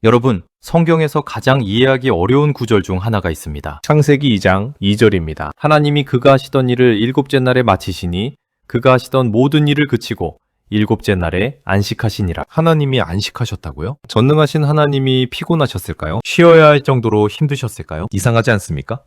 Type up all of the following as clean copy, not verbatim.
여러분, 성경에서 가장 이해하기 어려운 구절 중 하나가 있습니다. 창세기 2장 2절입니다. 하나님이 그가 하시던 일을 일곱째 날에 마치시니 그가 하시던 모든 일을 그치고 일곱째 날에 안식하시니라. 하나님이 안식하셨다고요? 전능하신 하나님이 피곤하셨을까요? 쉬어야 할 정도로 힘드셨을까요? 이상하지 않습니까?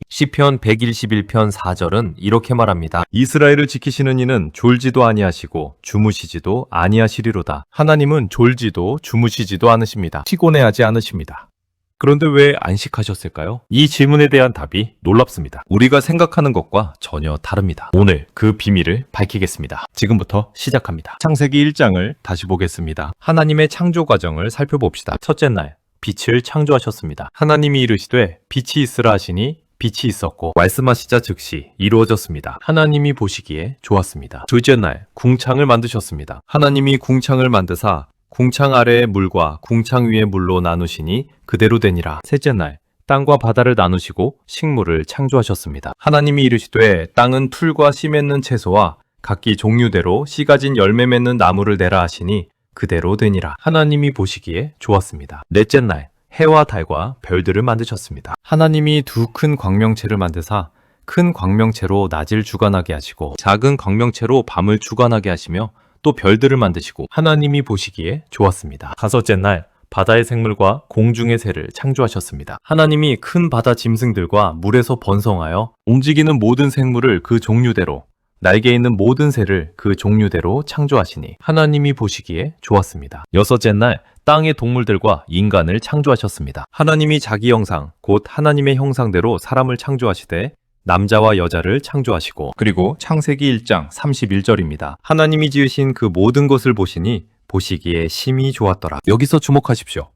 시편 121편 4절은 이렇게 말합니다. 이스라엘을 지키시는 이는 졸지도 아니하시고 주무시지도 아니하시리로다. 하나님은 졸지도 주무시지도 않으십니다. 피곤해하지 않으십니다. 그런데 왜 안식하셨을까요? 이 질문에 대한 답이 놀랍습니다. 우리가 생각하는 것과 전혀 다릅니다. 오늘 그 비밀을 밝히겠습니다. 지금부터 시작합니다. 창세기 1장을 다시 보겠습니다. 하나님의 창조 과정을 살펴봅시다. 첫째 날, 빛을 창조하셨습니다. 하나님이 이르시되 빛이 있으라 하시니 빛이 있었고 말씀하시자 즉시 이루어졌습니다. 하나님이 보시기에 좋았습니다. 둘째 날, 궁창을 만드셨습니다. 하나님이 궁창을 만드사 궁창 아래의 물과 궁창 위의 물로 나누시니 그대로 되니라. 셋째 날, 땅과 바다를 나누시고 식물을 창조하셨습니다. 하나님이 이르시되 땅은 풀과 씨 맺는 채소와 각기 종류대로 씨 가진 열매 맺는 나무를 내라 하시니 그대로 되니라. 하나님이 보시기에 좋았습니다. 넷째 날, 해와 달과 별들을 만드셨습니다. 하나님이 두 큰 광명체를 만드사 큰 광명체로 낮을 주관하게 하시고 작은 광명체로 밤을 주관하게 하시며 또 별들을 만드시고 하나님이 보시기에 좋았습니다. 다섯째 날, 바다의 생물과 공중의 새를 창조하셨습니다. 하나님이 큰 바다 짐승들과 물에서 번성하여 움직이는 모든 생물을 그 종류대로 날개 있는 모든 새를 그 종류대로 창조하시니 하나님이 보시기에 좋았습니다. 여섯째 날, 땅의 동물들과 인간을 창조하셨습니다. 하나님이 자기 형상, 곧 하나님의 형상대로 사람을 창조하시되 남자와 여자를 창조하시고 그리고 창세기 1장 31절입니다. 하나님이 지으신 그 모든 것을 보시니 보시기에 심히 좋았더라. 여기서 주목하십시오.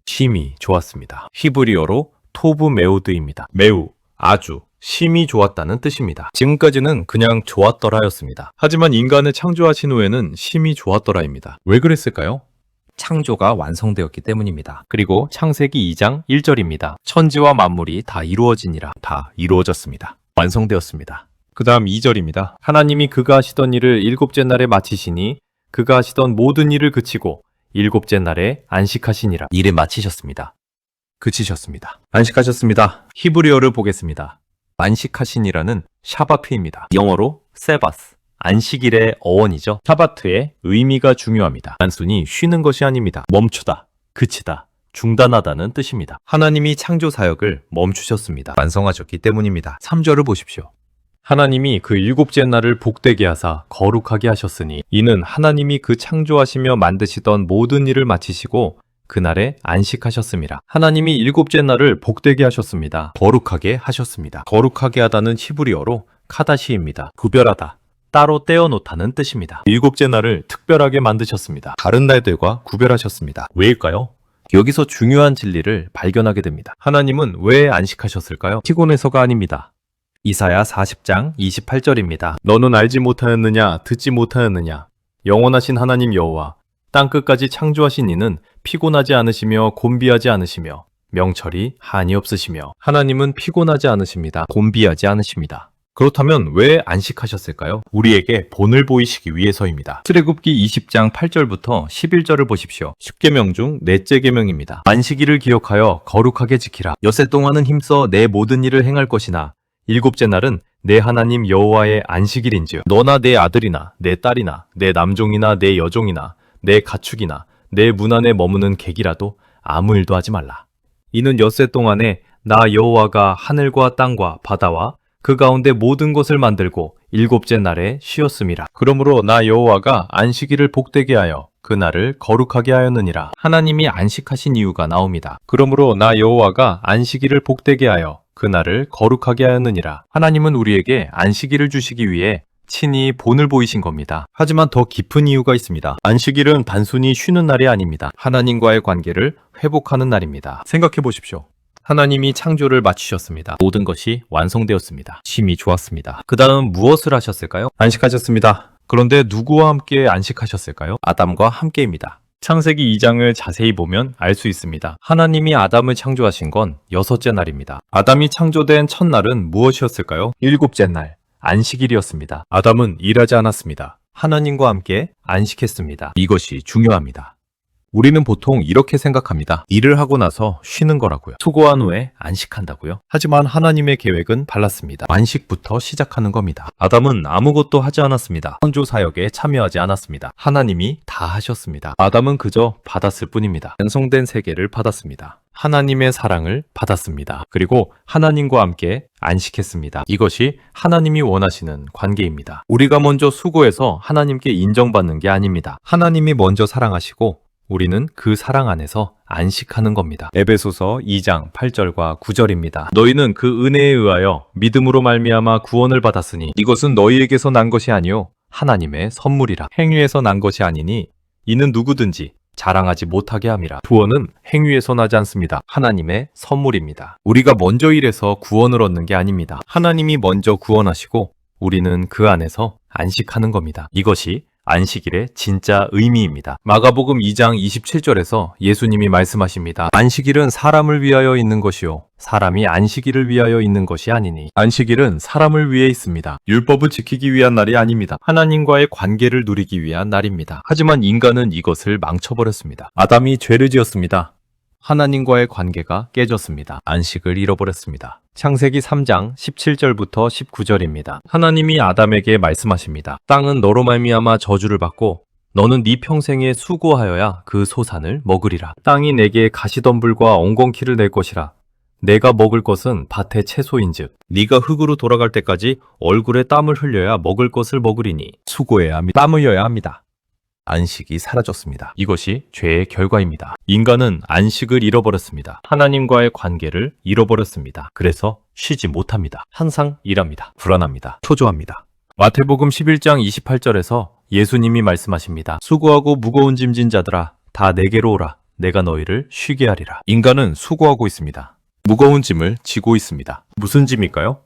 심히 좋았습니다. 히브리어로 토브 메우드입니다. 매우, 아주, 심히 좋았다는 뜻입니다. 지금까지는 그냥 좋았더라였습니다. 하지만 인간을 창조하신 후에는 심히 좋았더라입니다. 왜 그랬을까요? 창조가 완성되었기 때문입니다. 그리고 창세기 2장 1절입니다. 천지와 만물이 다 이루어지니라. 다 이루어졌습니다. 완성되었습니다. 그 다음 2절입니다. 하나님이 그가 하시던 일을 일곱째 날에 마치시니 그가 하시던 모든 일을 그치고 일곱째 날에 안식하시니라. 일을 마치셨습니다. 그치셨습니다. 안식하셨습니다. 히브리어를 보겠습니다. 안식하시니라는 샤바트입니다. 영어로 세바스. 안식일의 어원이죠. 샤바트의 의미가 중요합니다. 단순히 쉬는 것이 아닙니다. 멈추다, 그치다, 중단하다는 뜻입니다. 하나님이 창조 사역을 멈추셨습니다. 완성하셨기 때문입니다. 3절을 보십시오. 하나님이 그 일곱째 날을 복되게 하사 거룩하게 하셨으니 이는 하나님이 그 창조하시며 만드시던 모든 일을 마치시고 그날에 안식하셨습니다. 하나님이 일곱째 날을 복되게 하셨습니다. 거룩하게 하셨습니다. 거룩하게 하다는 히브리어로 카다시입니다. 구별하다, 따로 떼어놓다는 뜻입니다. 일곱째 날을 특별하게 만드셨습니다. 다른 날들과 구별하셨습니다. 왜일까요? 여기서 중요한 진리를 발견하게 됩니다. 하나님은 왜 안식하셨을까요? 피곤해서가 아닙니다. 이사야 40장 28절입니다. 너는 알지 못하였느냐, 듣지 못하였느냐. 영원하신 하나님 여호와 땅끝까지 창조하신 이는 피곤하지 않으시며 곤비하지 않으시며 명철이 한이 없으시며. 하나님은 피곤하지 않으십니다. 곤비하지 않으십니다. 그렇다면 왜 안식하셨을까요? 우리에게 본을 보이시기 위해서입니다. 출애굽기 20장 8절부터 11절을 보십시오. 10계명 중 넷째 계명입니다. 안식일을 기억하여 거룩하게 지키라. 엿새 동안은 힘써 내 모든 일을 행할 것이나 일곱째 날은 내 하나님 여호와의 안식일인즉 너나 내 아들이나 내 딸이나 내 남종이나 내 여종이나 내 가축이나 내 문 안에 머무는 객이라도 아무 일도 하지 말라. 이는 엿새 동안에 나 여호와가 하늘과 땅과 바다와 그 가운데 모든 것을 만들고 일곱째 날에 쉬었음이라. 그러므로 나 여호와가 안식일을 복되게 하여 그 날을 거룩하게 하였느니라. 하나님이 안식하신 이유가 나옵니다. 그러므로 나 여호와가 안식일을 복되게 하여 그 날을 거룩하게 하였느니라. 하나님은 우리에게 안식일을 주시기 위해 친히 본을 보이신 겁니다. 하지만 더 깊은 이유가 있습니다. 안식일은 단순히 쉬는 날이 아닙니다. 하나님과의 관계를 회복하는 날입니다. 생각해 보십시오. 하나님이 창조를 마치셨습니다. 모든 것이 완성되었습니다. 심히 좋았습니다. 그 다음 무엇을 하셨을까요? 안식하셨습니다. 그런데 누구와 함께 안식하셨을까요? 아담과 함께입니다. 창세기 2장을 자세히 보면 알 수 있습니다. 하나님이 아담을 창조하신 건 여섯째 날입니다. 아담이 창조된 첫날은 무엇이었을까요? 일곱째 날, 안식일이었습니다. 아담은 일하지 않았습니다. 하나님과 함께 안식했습니다. 이것이 중요합니다. 우리는 보통 이렇게 생각합니다. 일을 하고 나서 쉬는 거라고요. 수고한 후에 안식한다고요. 하지만 하나님의 계획은 달랐습니다. 안식부터 시작하는 겁니다. 아담은 아무것도 하지 않았습니다. 선조 사역에 참여하지 않았습니다. 하나님이 다 하셨습니다. 아담은 그저 받았을 뿐입니다. 완성된 세계를 받았습니다. 하나님의 사랑을 받았습니다. 그리고 하나님과 함께 안식했습니다. 이것이 하나님이 원하시는 관계입니다. 우리가 먼저 수고해서 하나님께 인정받는 게 아닙니다. 하나님이 먼저 사랑하시고 우리는 그 사랑 안에서 안식하는 겁니다. 에베소서 2장 8절과 9절입니다. 너희는 그 은혜에 의하여 믿음으로 말미암아 구원을 받았으니 이것은 너희에게서 난 것이 아니요 하나님의 선물이라. 행위에서 난 것이 아니니 이는 누구든지 자랑하지 못하게 함이라. 구원은 행위에서 나지 않습니다. 하나님의 선물입니다. 우리가 먼저 일해서 구원을 얻는 게 아닙니다. 하나님이 먼저 구원하시고 우리는 그 안에서 안식하는 겁니다. 이것이 안식일의 진짜 의미입니다. 마가복음 2장 27절에서 예수님이 말씀하십니다. 안식일은 사람을 위하여 있는 것이요 사람이 안식일을 위하여 있는 것이 아니니. 안식일은 사람을 위해 있습니다. 율법을 지키기 위한 날이 아닙니다. 하나님과의 관계를 누리기 위한 날입니다. 하지만 인간은 이것을 망쳐버렸습니다. 아담이 죄를 지었습니다. 하나님과의 관계가 깨졌습니다. 안식을 잃어버렸습니다. 창세기 3장 17절부터 19절입니다. 하나님이 아담에게 말씀하십니다. 땅은 너로 말미암아 저주를 받고 너는 네 평생에 수고하여야 그 소산을 먹으리라. 땅이 내게 가시덤불과 엉겅퀴를 낼 것이라. 내가 먹을 것은 밭의 채소인즉 네가 흙으로 돌아갈 때까지 얼굴에 땀을 흘려야 먹을 것을 먹으리니 수고해야 합니다. 땀 흘려야 합니다. 안식이 사라졌습니다. 이것이 죄의 결과입니다. 인간은 안식을 잃어버렸습니다. 하나님과의 관계를 잃어버렸습니다. 그래서 쉬지 못합니다. 항상 일합니다. 불안합니다. 초조합니다. 마태복음 11장 28절에서 예수님이 말씀하십니다. 수고하고 무거운 짐진 자들아 다 내게로 오라. 내가 너희를 쉬게 하리라. 인간은 수고하고 있습니다. 무거운 짐을 지고 있습니다. 무슨 짐일까요?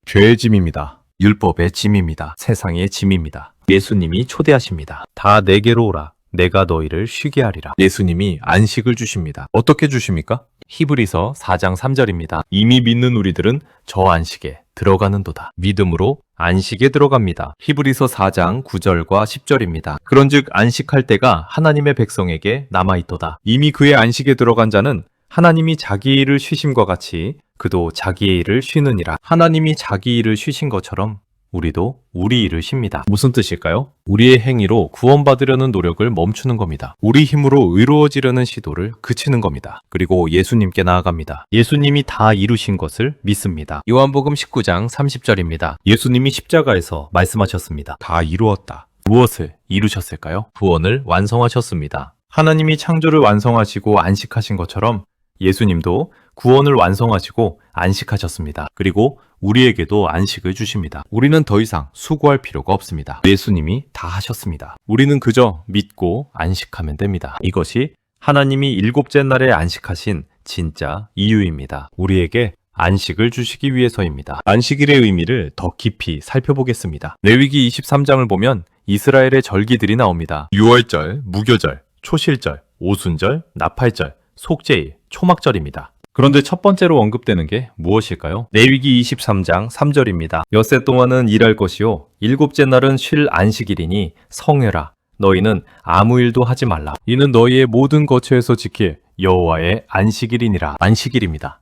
죄의 짐입니다. 율법의 짐입니다. 세상의 짐입니다. 예수님이 초대하십니다. 다 내게로 오라. 내가 너희를 쉬게 하리라. 예수님이 안식을 주십니다. 어떻게 주십니까? 히브리서 4장 3절입니다. 이미 믿는 우리들은 저 안식에 들어가는도다. 믿음으로 안식에 들어갑니다. 히브리서 4장 9절과 10절입니다. 그런즉 안식할 때가 하나님의 백성에게 남아있도다. 이미 그의 안식에 들어간 자는 하나님이 자기 일을 쉬심과 같이 그도 자기의 일을 쉬느니라. 하나님이 자기 일을 쉬신 것처럼 우리도 우리 일을 쉽니다. 무슨 뜻일까요? 우리의 행위로 구원받으려는 노력을 멈추는 겁니다. 우리 힘으로 의로워지려는 시도를 그치는 겁니다. 그리고 예수님께 나아갑니다. 예수님이 다 이루신 것을 믿습니다. 요한복음 19장 30절입니다. 예수님이 십자가에서 말씀하셨습니다. 다 이루었다. 무엇을 이루셨을까요? 구원을 완성하셨습니다. 하나님이 창조를 완성하시고 안식하신 것처럼 예수님도 구원을 완성하시고 안식하셨습니다. 그리고 우리에게도 안식을 주십니다. 우리는 더 이상 수고할 필요가 없습니다. 예수님이 다 하셨습니다. 우리는 그저 믿고 안식하면 됩니다. 이것이 하나님이 일곱째 날에 안식하신 진짜 이유입니다. 우리에게 안식을 주시기 위해서입니다. 안식일의 의미를 더 깊이 살펴보겠습니다. 레위기 23장을 보면 이스라엘의 절기들이 나옵니다. 유월절, 무교절, 초실절, 오순절, 나팔절, 속죄일, 초막절입니다. 그런데 첫 번째로 언급되는 게 무엇일까요? 레위기 23장 3절입니다. 엿새 동안은 일할 것이요 일곱째 날은 쉴 안식일이니 성회라. 너희는 아무 일도 하지 말라. 이는 너희의 모든 거처에서 지킬 여호와의 안식일이니라. 안식일입니다.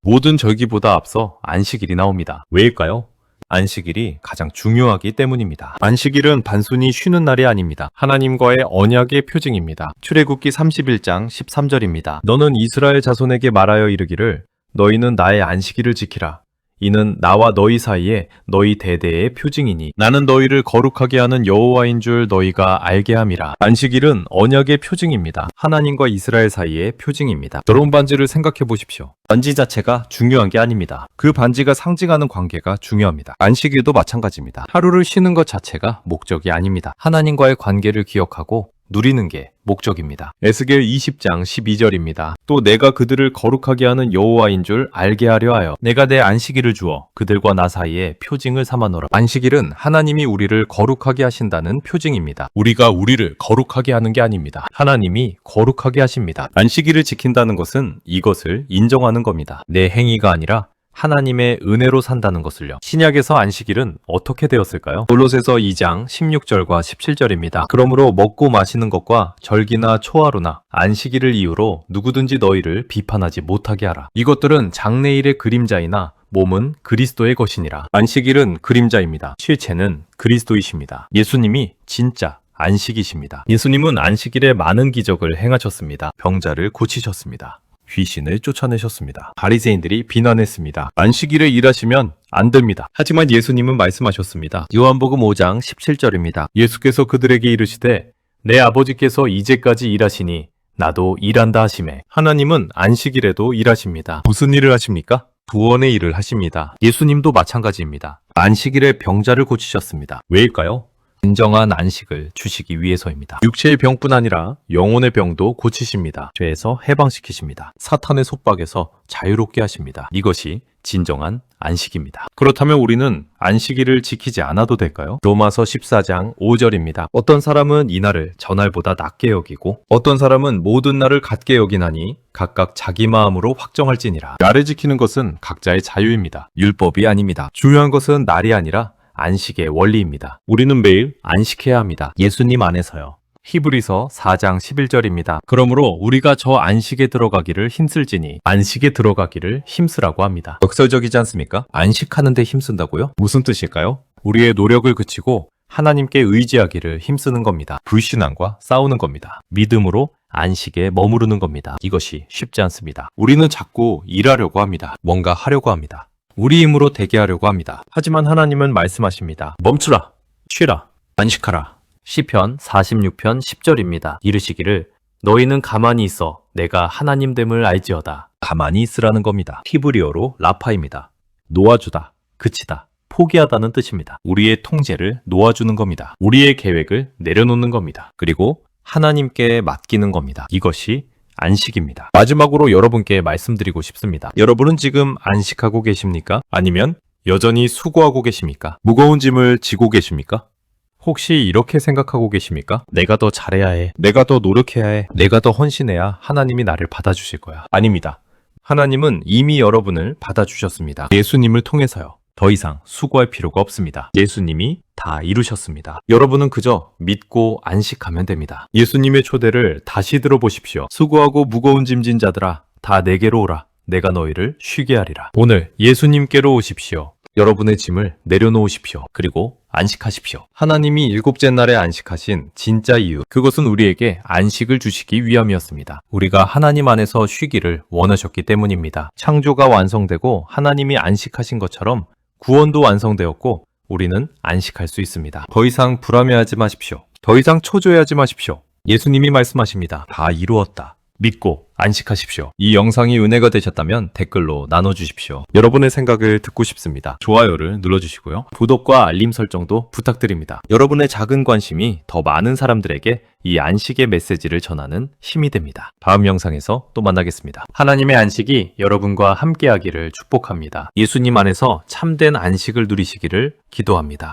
모든 절기보다 앞서 안식일이 나옵니다. 왜일까요? 안식일이 가장 중요하기 때문입니다. 안식일은 단순히 쉬는 날이 아닙니다. 하나님과의 언약의 표징입니다. 출애굽기 31장 13절입니다. 너는 이스라엘 자손에게 말하여 이르기를 너희는 나의 안식일을 지키라. 이는 나와 너희 사이에 너희 대대의 표징이니 나는 너희를 거룩하게 하는 여호와인 줄 너희가 알게 함이라. 안식일은 언약의 표징입니다. 하나님과 이스라엘 사이의 표징입니다. 여러분 반지를 생각해 보십시오. 반지 자체가 중요한 게 아닙니다. 그 반지가 상징하는 관계가 중요합니다. 안식일도 마찬가지입니다. 하루를 쉬는 것 자체가 목적이 아닙니다. 하나님과의 관계를 기억하고 누리는 게 목적입니다. 에스겔 20장 12절입니다. 또 내가 그들을 거룩하게 하는 여호와인 줄 알게 하려 하여 내가 내 안식일을 주어 그들과 나 사이에 표징을 삼아놓으라. 안식일은 하나님이 우리를 거룩하게 하신다는 표징입니다. 우리가 우리를 거룩하게 하는 게 아닙니다. 하나님이 거룩하게 하십니다. 안식일을 지킨다는 것은 이것을 인정하는 겁니다. 내 행위가 아니라 하나님의 은혜로 산다는 것을요. 신약에서 안식일은 어떻게 되었을까요? 골로새서 2장 16절과 17절입니다. 그러므로 먹고 마시는 것과 절기나 초하루나 안식일을 이유로 누구든지 너희를 비판하지 못하게 하라. 이것들은 장래일의 그림자이나 몸은 그리스도의 것이니라. 안식일은 그림자입니다. 실체는 그리스도이십니다. 예수님이 진짜 안식이십니다. 예수님은 안식일에 많은 기적을 행하셨습니다. 병자를 고치셨습니다. 귀신을 쫓아내셨습니다. 바리새인들이 비난했습니다. 안식일에 일하시면 안 됩니다. 하지만 예수님은 말씀하셨습니다. 요한복음 5장 17절입니다. 예수께서 그들에게 이르시되 내 아버지께서 이제까지 일하시니 나도 일한다 하시매. 하나님은 안식일에도 일하십니다. 무슨 일을 하십니까? 구원의 일을 하십니다. 예수님도 마찬가지입니다. 안식일에 병자를 고치셨습니다. 왜일까요? 진정한 안식을 주시기 위해서입니다. 육체의 병뿐 아니라 영혼의 병도 고치십니다. 죄에서 해방시키십니다. 사탄의 속박에서 자유롭게 하십니다. 이것이 진정한 안식입니다. 그렇다면 우리는 안식일을 지키지 않아도 될까요? 로마서 14장 5절입니다. 어떤 사람은 이날을 저날보다 낮게 여기고 어떤 사람은 모든 날을 같게 여기나니 각각 자기 마음으로 확정할지니라. 날을 지키는 것은 각자의 자유입니다. 율법이 아닙니다. 중요한 것은 날이 아니라 안식의 원리입니다. 우리는 매일 안식해야 합니다. 예수님 안에서요. 히브리서 4장 11절입니다. 그러므로 우리가 저 안식에 들어가기를 힘쓸지니 안식에 들어가기를 힘쓰라고 합니다. 역설적이지 않습니까? 안식하는데 힘쓴다고요? 무슨 뜻일까요? 우리의 노력을 그치고 하나님께 의지하기를 힘쓰는 겁니다. 불신앙과 싸우는 겁니다. 믿음으로 안식에 머무르는 겁니다. 이것이 쉽지 않습니다. 우리는 자꾸 일하려고 합니다. 뭔가 하려고 합니다. 우리 힘으로 되게 하려고 합니다. 하지만 하나님은 말씀하십니다. 멈추라, 쉬라, 안식하라. 시편 46편 10절입니다. 이르시기를 너희는 가만히 있어 내가 하나님됨을 알지어다. 가만히 있으라는 겁니다. 히브리어로 라파입니다. 놓아주다, 그치다, 포기하다는 뜻입니다. 우리의 통제를 놓아주는 겁니다. 우리의 계획을 내려놓는 겁니다. 그리고 하나님께 맡기는 겁니다. 이것이 안식입니다. 마지막으로 여러분께 말씀드리고 싶습니다. 여러분은 지금 안식하고 계십니까? 아니면 여전히 수고하고 계십니까? 무거운 짐을 지고 계십니까? 혹시 이렇게 생각하고 계십니까? 내가 더 잘해야 해. 내가 더 노력해야 해. 내가 더 헌신해야 하나님이 나를 받아주실 거야. 아닙니다. 하나님은 이미 여러분을 받아주셨습니다. 예수님을 통해서요. 더 이상 수고할 필요가 없습니다. 예수님이 다 이루셨습니다. 여러분은 그저 믿고 안식하면 됩니다. 예수님의 초대를 다시 들어보십시오. 수고하고 무거운 짐진 자들아, 다 내게로 오라. 내가 너희를 쉬게 하리라. 오늘 예수님께로 오십시오. 여러분의 짐을 내려놓으십시오. 그리고 안식하십시오. 하나님이 일곱째 날에 안식하신 진짜 이유, 그것은 우리에게 안식을 주시기 위함이었습니다. 우리가 하나님 안에서 쉬기를 원하셨기 때문입니다. 창조가 완성되고 하나님이 안식하신 것처럼 구원도 완성되었고 우리는 안식할 수 있습니다. 더 이상 불안해하지 마십시오. 더 이상 초조해하지 마십시오. 예수님이 말씀하십니다. 다 이루었다. 믿고 안식하십시오. 이 영상이 은혜가 되셨다면 댓글로 나눠주십시오. 여러분의 생각을 듣고 싶습니다. 좋아요를 눌러주시고요. 구독과 알림 설정도 부탁드립니다. 여러분의 작은 관심이 더 많은 사람들에게 이 안식의 메시지를 전하는 힘이 됩니다. 다음 영상에서 또 만나겠습니다. 하나님의 안식이 여러분과 함께하기를 축복합니다. 예수님 안에서 참된 안식을 누리시기를 기도합니다.